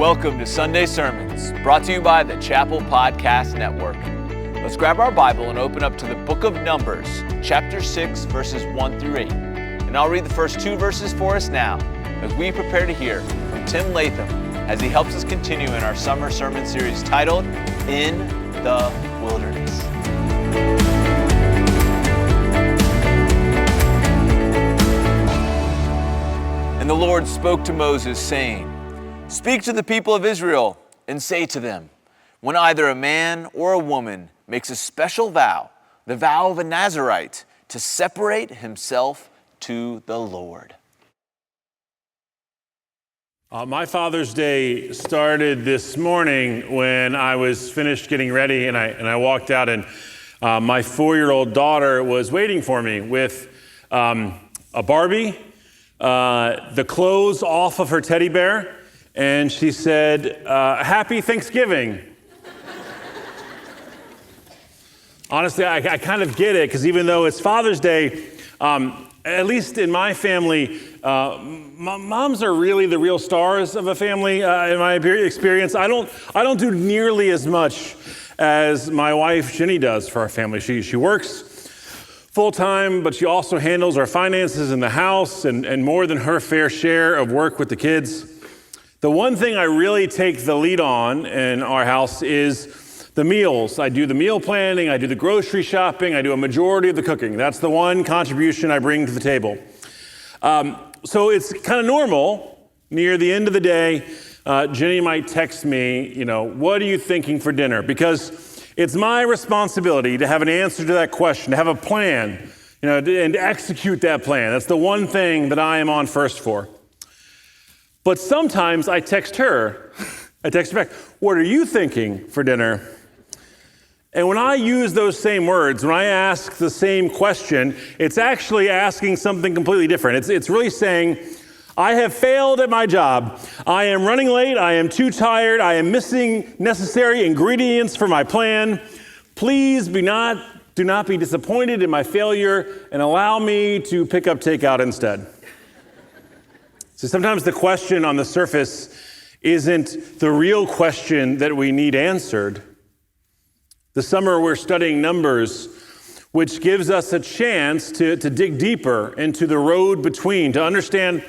Welcome to Sunday Sermons, brought to you by the Chapel Podcast Network. Let's grab our Bible and open up to the book of Numbers, chapter 6, verses 1 through 8. And I'll read the first two verses for us now as we prepare to hear from Tim Latham as he helps us continue in our summer sermon series titled, In the Wilderness. And the Lord spoke to Moses, saying, Speak to the people of Israel and say to them, when either a man or a woman makes a special vow, the vow of a Nazirite, to separate himself to the Lord. My Father's Day started this morning when I was finished getting ready and I walked out, and my 4-year-old daughter was waiting for me with a Barbie, the clothes off of her teddy bear, and she said, Happy Thanksgiving. Honestly, I kind of get it, because even though it's Father's Day, at least in my family, moms are really the real stars of a family. In my experience, I don't do nearly as much as my wife Jenny does for our family. She works full-time, but she also handles our finances in the house and more than her fair share of work with the kids. The one thing I really take the lead on in our house is the meals. I do the meal planning, I do the grocery shopping, I do a majority of the cooking. That's the one contribution I bring to the table. So it's kind of normal, near the end of the day, Jenny might text me, what are you thinking for dinner? Because it's my responsibility to have an answer to that question, to have a plan, and to execute that plan. That's the one thing that I am on first for. But sometimes I text her back, what are you thinking for dinner? And when I use those same words, when I ask the same question, it's actually asking something completely different. It's really saying, I have failed at my job. I am running late. I am too tired. I am missing necessary ingredients for my plan. Please do not be disappointed in my failure and allow me to pick up takeout instead. So sometimes the question on the surface isn't the real question that we need answered. This summer we're studying Numbers, which gives us a chance to dig deeper into the road between, to understand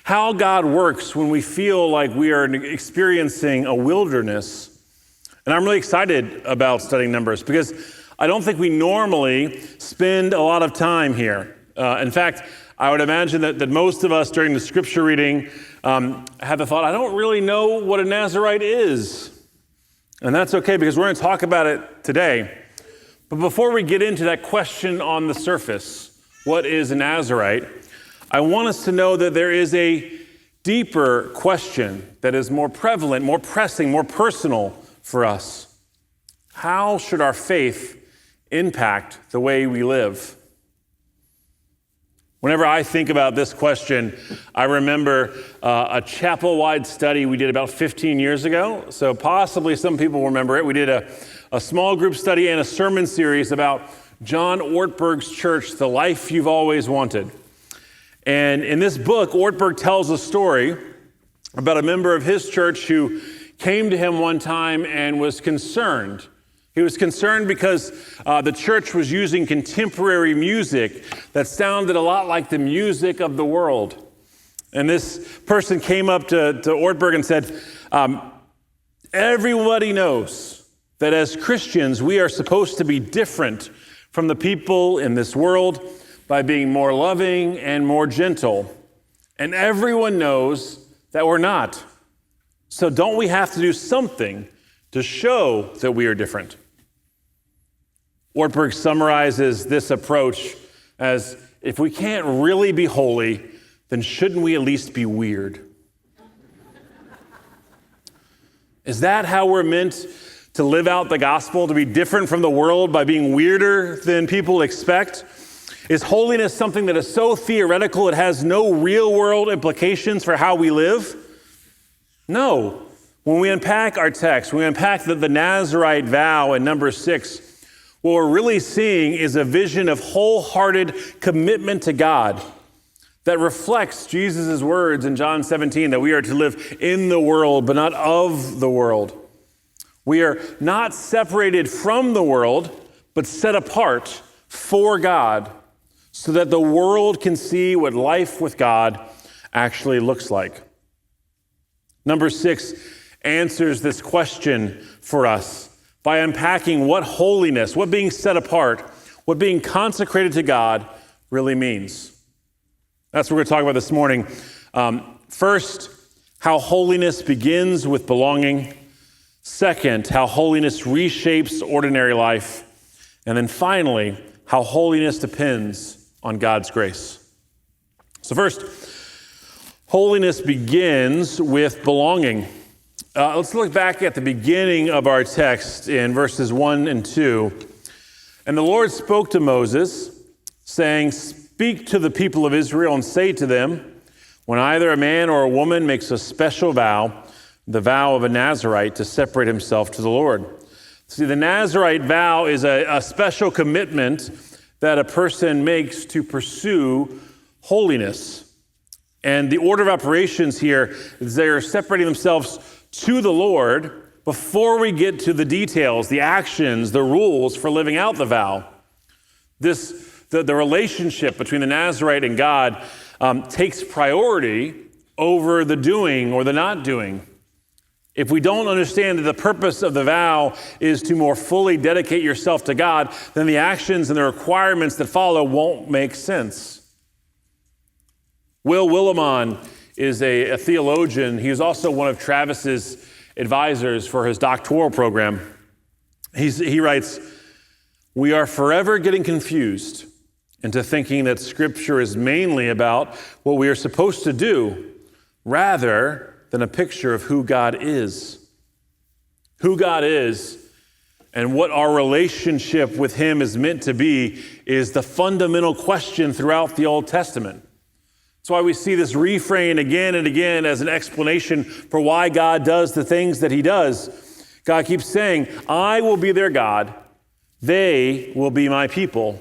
how God works when we feel like we are experiencing a wilderness. And I'm really excited about studying Numbers because I don't think we normally spend a lot of time here. In fact, I would imagine that most of us during the scripture reading have the thought, I don't really know what a Nazirite is. And that's okay, because we're going to talk about it today. But before we get into that question on the surface, what is a Nazirite, I want us to know that there is a deeper question that is more prevalent, more pressing, more personal for us. How should our faith impact the way we live? Whenever I think about this question, I remember a chapel-wide study we did about 15 years ago. So possibly some people remember it. We did a small group study and a sermon series about John Ortberg's church, The Life You've Always Wanted. And in this book, Ortberg tells a story about a member of his church who came to him one time and was concerned. He was concerned because the church was using contemporary music that sounded a lot like the music of the world. And this person came up to Ortberg and said, everybody knows that as Christians, we are supposed to be different from the people in this world by being more loving and more gentle. And everyone knows that we're not. So don't we have to do something to show that we are different? Ortberg summarizes this approach as, if we can't really be holy, then shouldn't we at least be weird? Is that how we're meant to live out the gospel, to be different from the world by being weirder than people expect? Is holiness something that is so theoretical it has no real-world implications for how we live? No. When we unpack our text, when we unpack the Nazirite vow in Numbers 6, what we're really seeing is a vision of wholehearted commitment to God. that reflects Jesus' words in John 17 that we are to live in the world, but not of the world. We are not separated from the world, but set apart for God so that the world can see what life with God actually looks like. Number 6 answers this question for us by unpacking what holiness, what being set apart, what being consecrated to God really means. That's what we're going to talk about this morning. First, how holiness begins with belonging. Second, how holiness reshapes ordinary life. And then finally, how holiness depends on God's grace. So first, holiness begins with belonging. Let's look back at the beginning of our text in verses 1 and 2. And the Lord spoke to Moses, saying, "Speak to the people of Israel and say to them, when either a man or a woman makes a special vow, the vow of a Nazirite, to separate himself to the Lord." See, the Nazirite vow is a special commitment that a person makes to pursue holiness. And the order of operations here is they're separating themselves to the Lord before we get to the details, the actions, the rules for living out the vow. The relationship between the Nazirite and God takes priority over the doing or the not doing. If we don't understand that the purpose of the vow is to more fully dedicate yourself to God, then the actions and the requirements that follow won't make sense. Will Willimon is a theologian. He is also one of Travis's advisors for his doctoral program. He writes, "We are forever getting confused into thinking that Scripture is mainly about what we are supposed to do rather than a picture of who God is. Who God is and what our relationship with Him is meant to be is the fundamental question throughout the Old Testament. That's why we see this refrain again and again as an explanation for why God does the things that He does. God keeps saying, "I will be their God, they will be my people."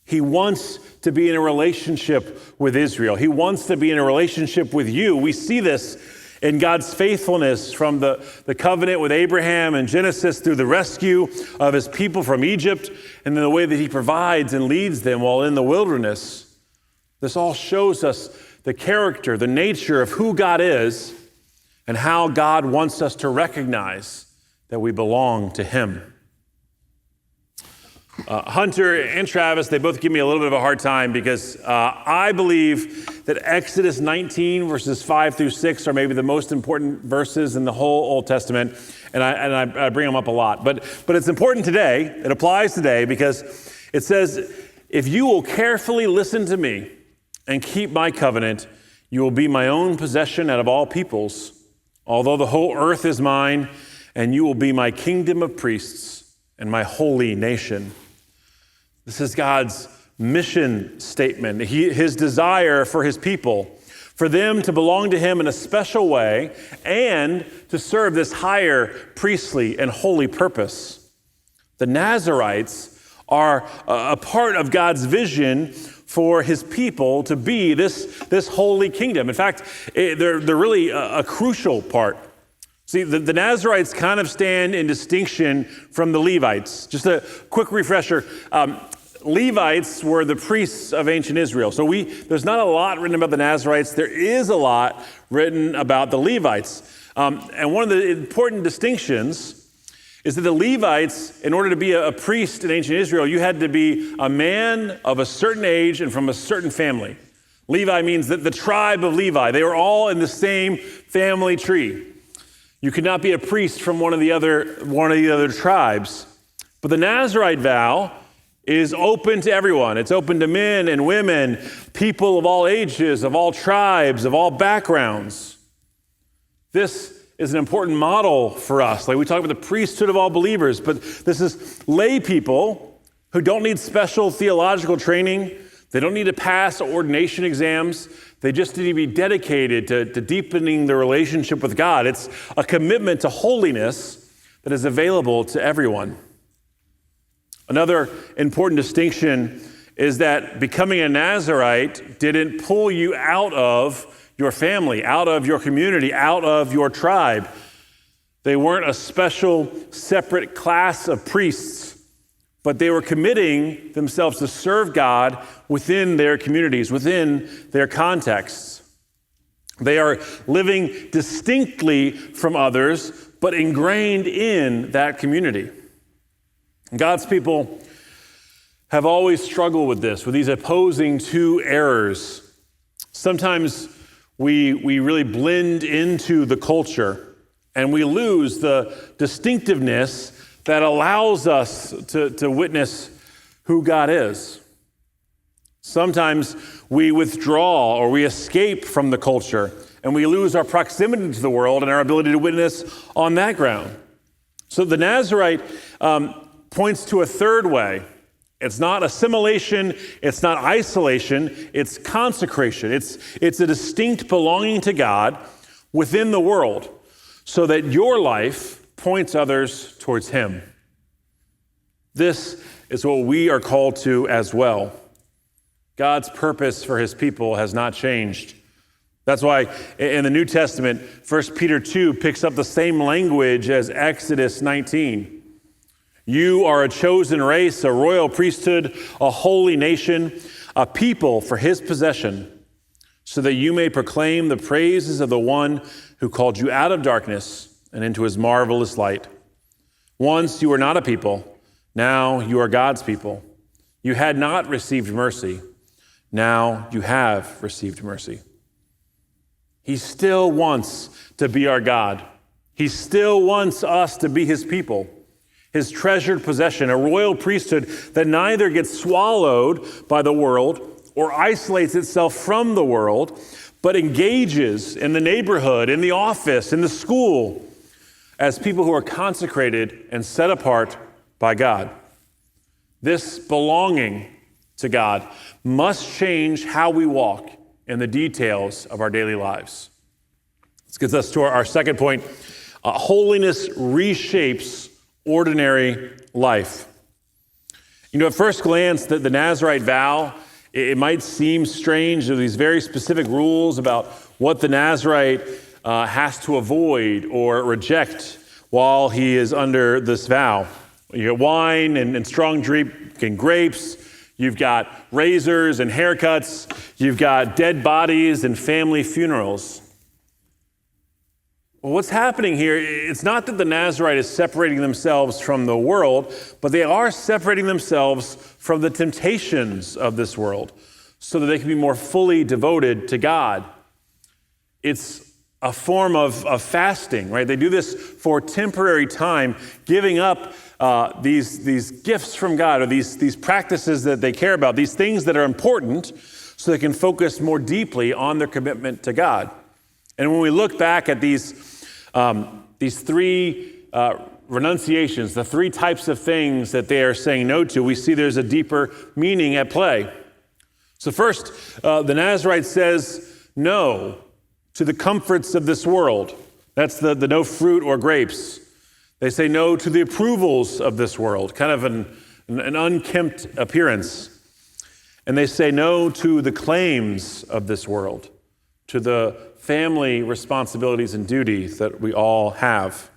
He wants to be in a relationship with Israel. He wants to be in a relationship with you. We see this in God's faithfulness from the covenant with Abraham in Genesis through the rescue of His people from Egypt and then the way that He provides and leads them while in the wilderness. This all shows us the character, the nature of who God is and how God wants us to recognize that we belong to Him. Hunter and Travis, they both give me a little bit of a hard time because I believe that Exodus 19 verses 5 through 6 are maybe the most important verses in the whole Old Testament, and I bring them up a lot. But it's important today, it applies today because it says, "If you will carefully listen to me and keep my covenant, you will be my own possession out of all peoples, although the whole earth is mine, and you will be my kingdom of priests and my holy nation." This is God's mission statement, His desire for His people, for them to belong to Him in a special way and to serve this higher priestly and holy purpose. The Nazirites are a part of God's vision for His people to be this holy kingdom. In fact, they're really a crucial part. See, the Nazirites kind of stand in distinction from the Levites. Just a quick refresher. Levites were the priests of ancient Israel. So there's not a lot written about the Nazirites. There is a lot written about the Levites. And one of the important distinctions is that the Levites, in order to be a priest in ancient Israel, you had to be a man of a certain age and from a certain family. Levi means that the tribe of Levi. They were all in the same family tree. You could not be a priest from one of the other tribes. But the Nazirite vow is open to everyone. It's open to men and women, people of all ages, of all tribes, of all backgrounds. This is an important model for us. Like we talk about the priesthood of all believers, but this is lay people who don't need special theological training. They don't need to pass ordination exams. They just need to be dedicated to deepening their relationship with God. It's a commitment to holiness that is available to everyone. Another important distinction is that becoming a Nazirite didn't pull you out of your family, out of your community, out of your tribe. They weren't a special, separate class of priests, but they were committing themselves to serve God within their communities, within their contexts. They are living distinctly from others, but ingrained in that community. God's people have always struggled with this, with these opposing two errors. Sometimes we really blend into the culture and we lose the distinctiveness that allows us to witness who God is. Sometimes we withdraw or we escape from the culture and we lose our proximity to the world and our ability to witness on that ground. So the Nazirite points to a third way. It's not assimilation, it's not isolation, it's consecration. It's a distinct belonging to God within the world so that your life points others towards Him. This is what we are called to as well. God's purpose for His people has not changed. That's why in the New Testament, 1 Peter 2 picks up the same language as Exodus 19. You are a chosen race, a royal priesthood, a holy nation, a people for His possession, so that you may proclaim the praises of the one who called you out of darkness and into His marvelous light. Once you were not a people, now you are God's people. You had not received mercy, now you have received mercy. He still wants to be our God. He still wants us to be His people. His treasured possession, a royal priesthood that neither gets swallowed by the world or isolates itself from the world, but engages in the neighborhood, in the office, in the school, as people who are consecrated and set apart by God. This belonging to God must change how we walk in the details of our daily lives. This gets us to our second point. Holiness reshapes ordinary life. You know, at first glance, the Nazirite vow, it might seem strange. There are these very specific rules about what the Nazirite has to avoid or reject while he is under this vow. You got wine and strong drink and grapes. You've got razors and haircuts. You've got dead bodies and family funerals. Well, what's happening here, it's not that the Nazirite is separating themselves from the world, but they are separating themselves from the temptations of this world so that they can be more fully devoted to God. It's a form of fasting, right? They do this for temporary time, giving up these gifts from God, or these practices that they care about, these things that are important, so they can focus more deeply on their commitment to God. And when we look back at these three renunciations, the three types of things that they are saying no to, we see there's a deeper meaning at play. So first, the Nazirite says no to the comforts of this world. That's the no fruit or grapes. They say no to the approvals of this world, kind of an unkempt appearance. And they say no to the claims of this world, to the family responsibilities and duties that we all have.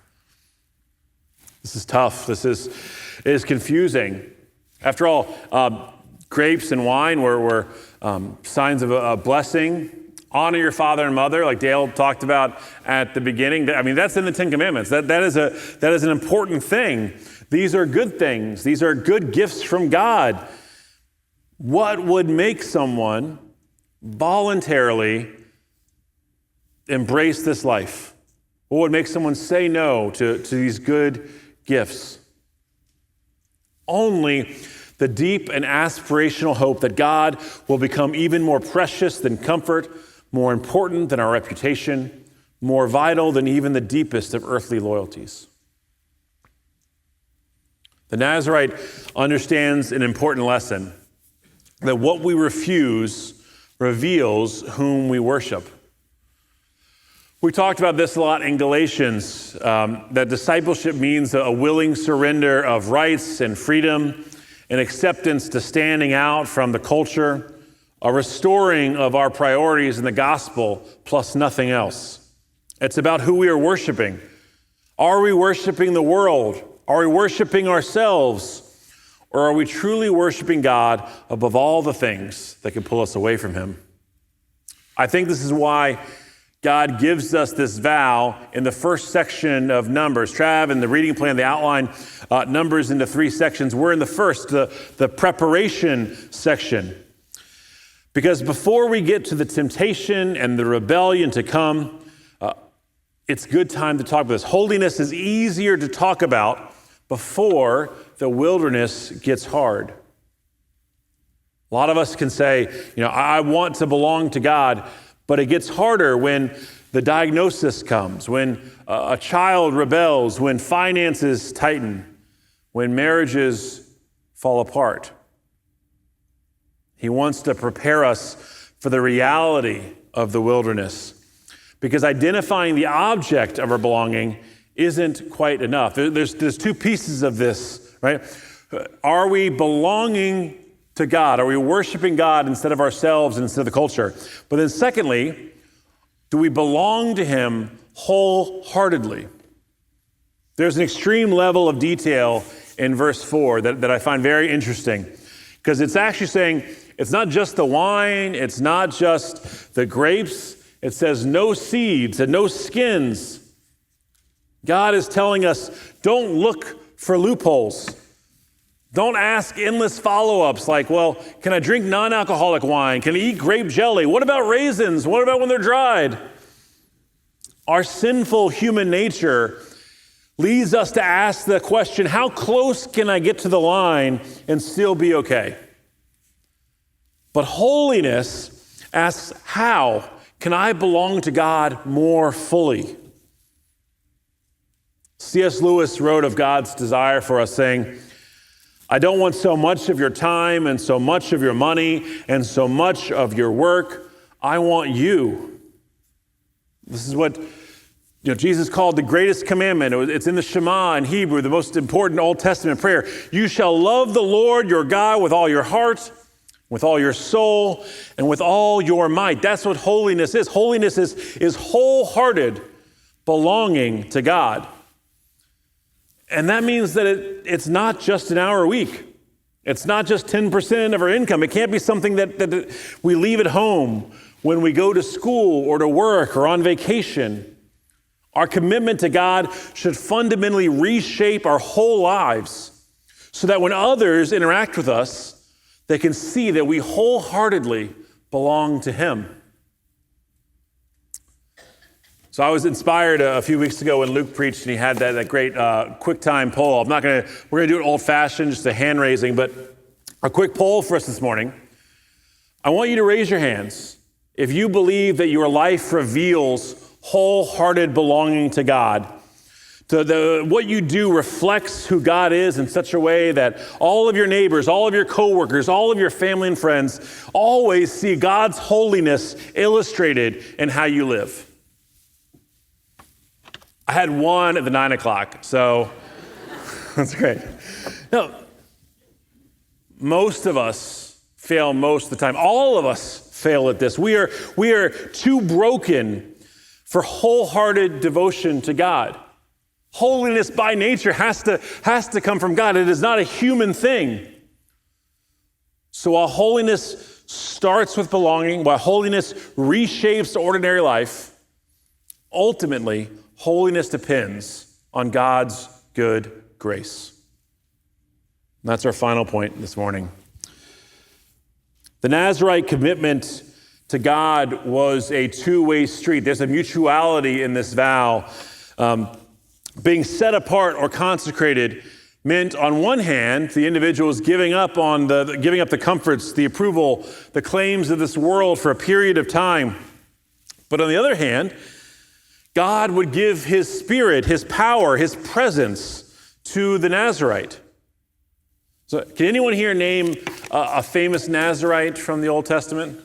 This is tough. It is confusing. After all, grapes and wine were signs of a blessing. Honor your father and mother, like Dale talked about at the beginning. I mean, that's in the Ten Commandments. That is an important thing. These are good things. These are good gifts from God. What would make someone voluntarily embrace this life? What would make someone say no to these good gifts? Only the deep and aspirational hope that God will become even more precious than comfort, more important than our reputation, more vital than even the deepest of earthly loyalties. The Nazirite understands an important lesson, that what we refuse reveals whom we worship. We talked about this a lot in Galatians, that discipleship means a willing surrender of rights and freedom, an acceptance to standing out from the culture, a restoring of our priorities in the gospel, plus nothing else. It's about who we are worshiping. Are we worshiping the world? Are we worshiping ourselves? Or are we truly worshiping God above all the things that can pull us away from him? I think this is why God gives us this vow in the first section of Numbers. Trav, in the reading plan, they outline Numbers into 3 sections. We're in the first, the preparation section. Because before we get to the temptation and the rebellion to come, it's a good time to talk about this. Holiness is easier to talk about before the wilderness gets hard. A lot of us can say, I want to belong to God, but it gets harder when the diagnosis comes, when a child rebels, when finances tighten, when marriages fall apart. He wants to prepare us for the reality of the wilderness, because identifying the object of our belonging isn't quite enough. There's 2 pieces of this, right? Are we belonging to God? Are we worshiping God instead of ourselves and instead of the culture? But then secondly, do we belong to him wholeheartedly? There's an extreme level of detail in verse 4 that I find very interesting, because it's actually saying it's not just the wine, it's not just the grapes. It says no seeds and no skins. God is telling us, don't look for loopholes. Don't ask endless follow-ups like, well, can I drink non-alcoholic wine? Can I eat grape jelly? What about raisins? What about when they're dried? Our sinful human nature leads us to ask the question, how close can I get to the line and still be okay? But holiness asks, how can I belong to God more fully? C.S. Lewis wrote of God's desire for us, saying, I don't want so much of your time and so much of your money and so much of your work. I want you. This is what Jesus called the greatest commandment. It's in the Shema in Hebrew, the most important Old Testament prayer. You shall love the Lord your God with all your heart, with all your soul, and with all your might. That's what holiness is. Holiness is wholehearted belonging to God. And that means that it's not just an hour a week. It's not just 10% of our income. It can't be something that we leave at home when we go to school or to work or on vacation. Our commitment to God should fundamentally reshape our whole lives so that when others interact with us, they can see that we wholeheartedly belong to him. So I was inspired a few weeks ago when Luke preached and he had that great quick time poll. we're going to do it old fashioned, just a hand raising, but a quick poll for us this morning. I want you to raise your hands if you believe that your life reveals wholehearted belonging to God. What you do reflects who God is in such a way that all of your neighbors, all of your coworkers, all of your family and friends always see God's holiness illustrated in how you live. I had one at the 9 o'clock, so that's great. No, most of us fail most of the time. All of us fail at this. We are too broken for wholehearted devotion to God. Holiness by nature has to come from God. It is not a human thing. So while holiness starts with belonging, while holiness reshapes ordinary life, ultimately, holiness depends on God's good grace. And that's our final point this morning. The Nazirite commitment to God was a two-way street. There's a mutuality in this vow. Being set apart or consecrated meant, on one hand, the individual is giving up the comforts, the approval, the claims of this world for a period of time. But on the other hand, God would give his spirit, his power, his presence to the Nazirite. So can anyone here name a famous Nazirite from the Old Testament?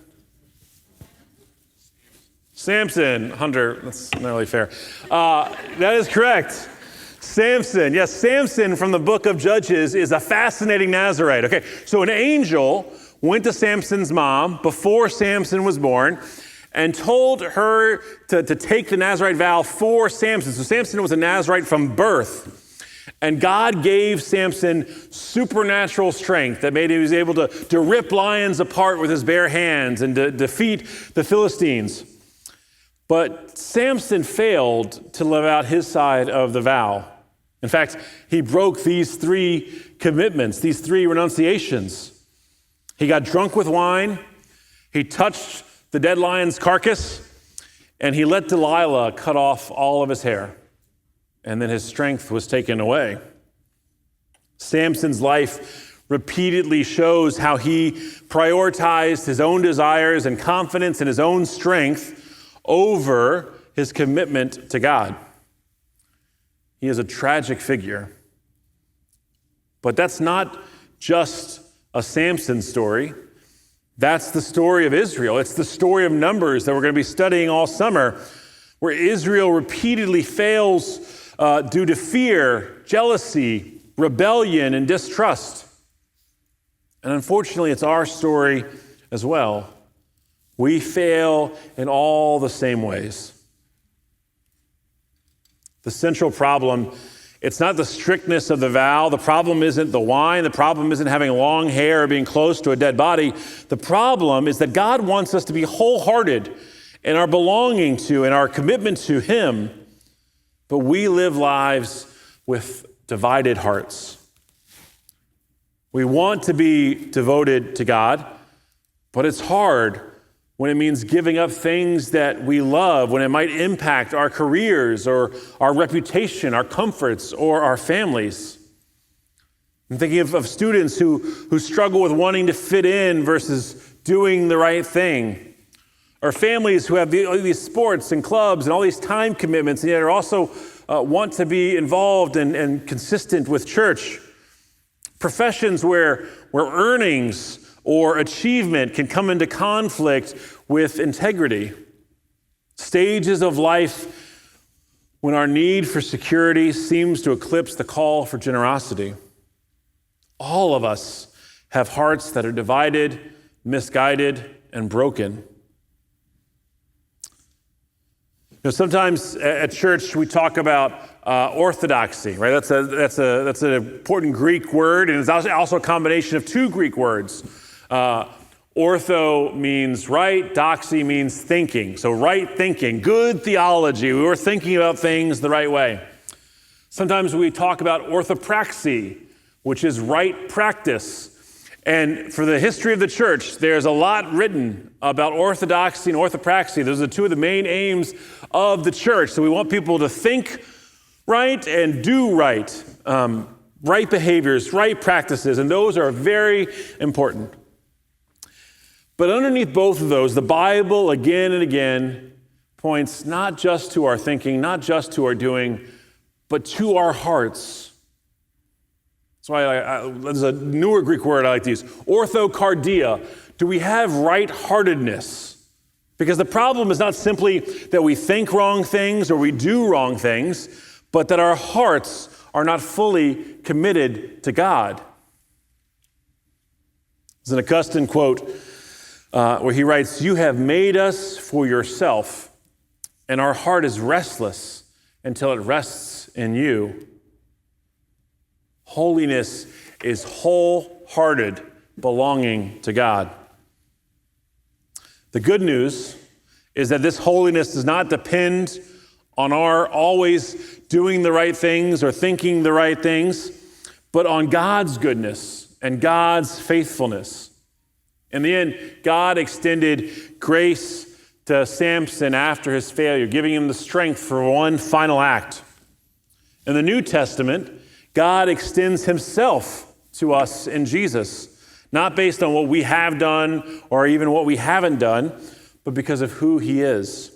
Samson. Hunter, that's not really fair. That is correct. Samson. Yes, Samson from the book of Judges is a fascinating Nazarite. Okay, so an angel went to Samson's mom before Samson was born and told her to take the Nazarite vow for Samson. So Samson was a Nazarite from birth. And God gave Samson supernatural strength that made him able to rip lions apart with his bare hands and to defeat the Philistines. But Samson failed to live out his side of the vow. In fact, he broke these 3 commitments, these 3 renunciations. He got drunk with wine, he touched the dead lion's carcass, and he let Delilah cut off all of his hair. And then his strength was taken away. Samson's life repeatedly shows how he prioritized his own desires and confidence in his own strength over his commitment to God. He is a tragic figure. But that's not just a Samson story. That's the story of Israel. It's the story of Numbers that we're going to be studying all summer, where Israel repeatedly fails due to fear, jealousy, rebellion, and distrust. And unfortunately, it's our story as well. We fail in all the same ways. The central problem, it's not the strictness of the vow. The problem isn't the wine. The problem isn't having long hair or being close to a dead body. The problem is that God wants us to be wholehearted in our belonging to and our commitment to Him. But we live lives with divided hearts. We want to be devoted to God, but it's hard when it means giving up things that we love, when it might impact our careers or our reputation, our comforts, or our families. I'm thinking of students who struggle with wanting to fit in versus doing the right thing. Or families who have all these sports and clubs and all these time commitments, and yet are also want to be involved and consistent with church. Professions where earnings or achievement can come into conflict with integrity. Stages of life when our need for security seems to eclipse the call for generosity. All of us have hearts that are divided, misguided, and broken. Sometimes at church we talk about orthodoxy, right? That's an important Greek word, and it's also a combination of 2 Greek words. Ortho means right, doxy means thinking. So right thinking, good theology. We were thinking about things the right way. Sometimes we talk about orthopraxy, which is right practice. And for the history of the church, there's a lot written about orthodoxy and orthopraxy. Those are 2 of the main aims of the church. So we want people to think right and do right, right behaviors, right practices, and those are very important. But underneath both of those, the Bible again and again points not just to our thinking, not just to our doing, but to our hearts. That's why there's a newer Greek word I like to use, orthocardia. Do we have right-heartedness? Because the problem is not simply that we think wrong things or we do wrong things, but that our hearts are not fully committed to God. There's an Augustine quote where he writes, "You have made us for yourself, and our heart is restless until it rests in you." Holiness is wholehearted belonging to God. The good news is that this holiness does not depend on our always doing the right things or thinking the right things, but on God's goodness and God's faithfulness. In the end, God extended grace to Samson after his failure, giving him the strength for one final act. In the New Testament, God extends himself to us in Jesus, not based on what we have done or even what we haven't done, but because of who he is.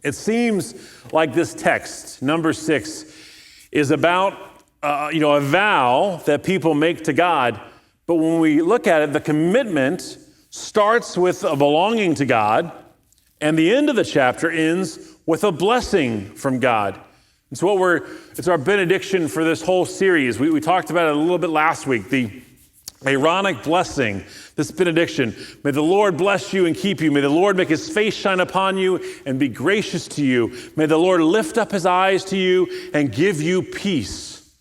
It seems like this text, number 6, is about a vow that people make to God. But when we look at it, the commitment starts with a belonging to God, and the end of the chapter ends with a blessing from God. It's our benediction for this whole series. We talked about it a little bit last week, the Aaronic blessing, this benediction. May the Lord bless you and keep you. May the Lord make his face shine upon you and be gracious to you. May the Lord lift up his eyes to you and give you peace.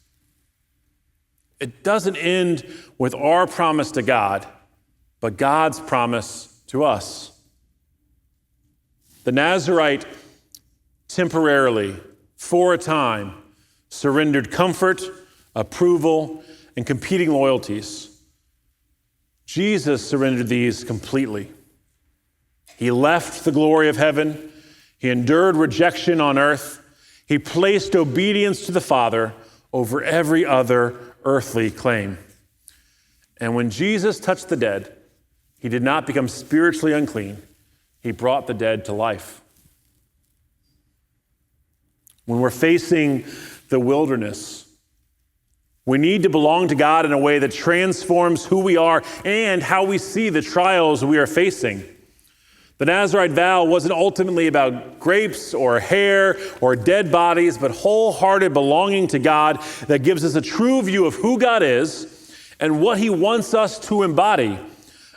It doesn't end with our promise to God, but God's promise to us. The Nazirite temporarily, for a time, surrendered comfort, approval, and competing loyalties. Jesus surrendered these completely. He left the glory of heaven. He endured rejection on earth. He placed obedience to the Father over every other earthly claim. And when Jesus touched the dead, he did not become spiritually unclean. He brought the dead to life. When we're facing the wilderness, we need to belong to God in a way that transforms who we are and how we see the trials we are facing. The Nazirite vow wasn't ultimately about grapes or hair or dead bodies, but wholehearted belonging to God that gives us a true view of who God is and what he wants us to embody.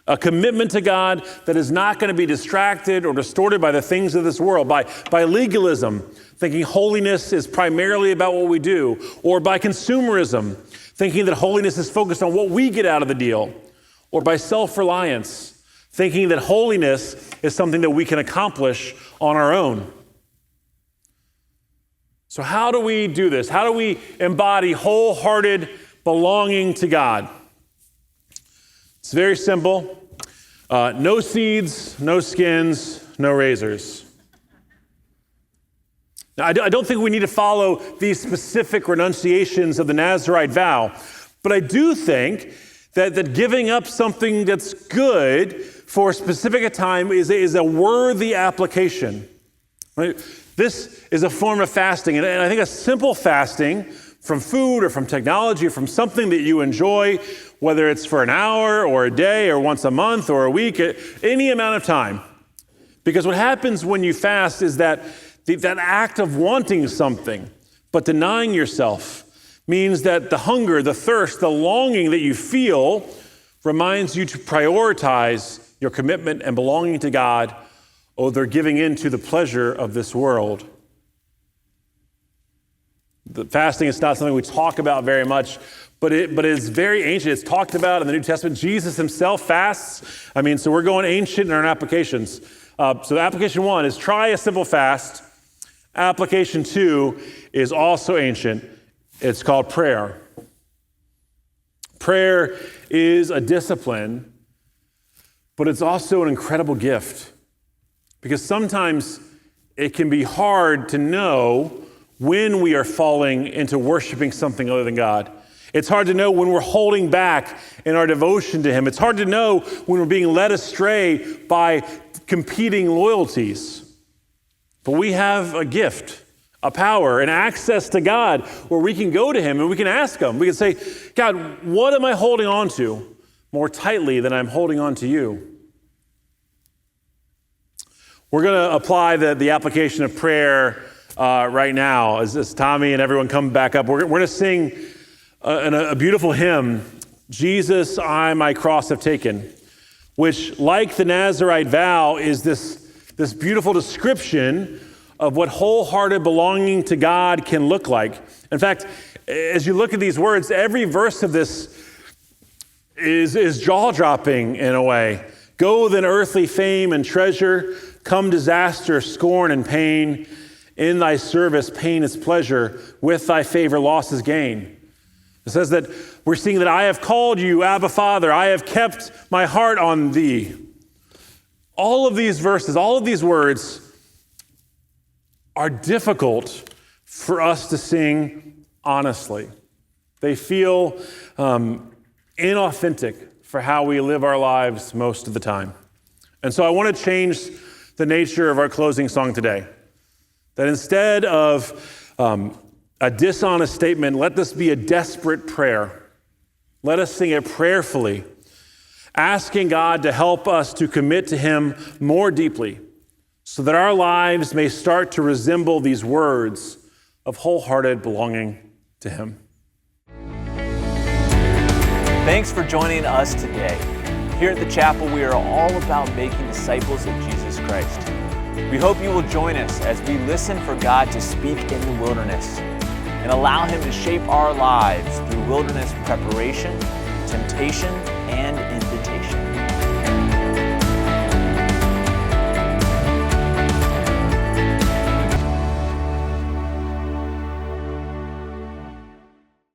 A commitment to God that is not going to be distracted or distorted by the things of this world, by legalism, thinking holiness is primarily about what we do, or by consumerism, thinking that holiness is focused on what we get out of the deal, or by self-reliance, thinking that holiness is something that we can accomplish on our own. So how do we do this? How do we embody wholehearted belonging to God? It's very simple. No seeds, no skins, no razors. Now, I don't think we need to follow these specific renunciations of the Nazirite vow, but I do think that giving up something that's good for a specific time is a worthy application. Right? This is a form of fasting, and I think a simple fasting from food or from technology or from something that you enjoy, whether it's for an hour or a day or once a month or a week, any amount of time. Because what happens when you fast is that act of wanting something, but denying yourself, means that the hunger, the thirst, the longing that you feel reminds you to prioritize your commitment and belonging to God over giving in to the pleasure of this world. The fasting is not something we talk about very much, but it is very ancient. It's talked about in the New Testament. Jesus himself fasts. So we're going ancient in our applications. So application 1 is try a simple fast. Application 2 is also ancient. It's called prayer. Prayer is a discipline, but it's also an incredible gift. Because sometimes it can be hard to know when we are falling into worshiping something other than God. It's hard to know when we're holding back in our devotion to him. It's hard to know when we're being led astray by competing loyalties. But we have a gift, a power, an access to God where we can go to him and we can ask him. We can say, God, what am I holding on to more tightly than I'm holding on to you? We're going to apply the application of prayer right now as Tommy and everyone come back up. We're going to sing a beautiful hymn, Jesus, I my cross have taken, which, like the Nazirite vow, is this beautiful description of what wholehearted belonging to God can look like. In fact, as you look at these words, every verse of this is jaw-dropping in a way. Go then earthly fame and treasure, come disaster, scorn, and pain. In thy service, pain is pleasure. With thy favor, loss is gain. It says that we're seeing that I have called you, Abba Father. I have kept my heart on thee. All of these verses, all of these words are difficult for us to sing honestly. They feel inauthentic for how we live our lives most of the time. And so I want to change the nature of our closing song today. That instead of a dishonest statement, let this be a desperate prayer. Let us sing it prayerfully, asking God to help us to commit to him more deeply so that our lives may start to resemble these words of wholehearted belonging to Him. Thanks for joining us today. Here at the chapel, we are all about making disciples of Jesus Christ. We hope you will join us as we listen for God to speak in the wilderness and allow Him to shape our lives through wilderness preparation, temptation, and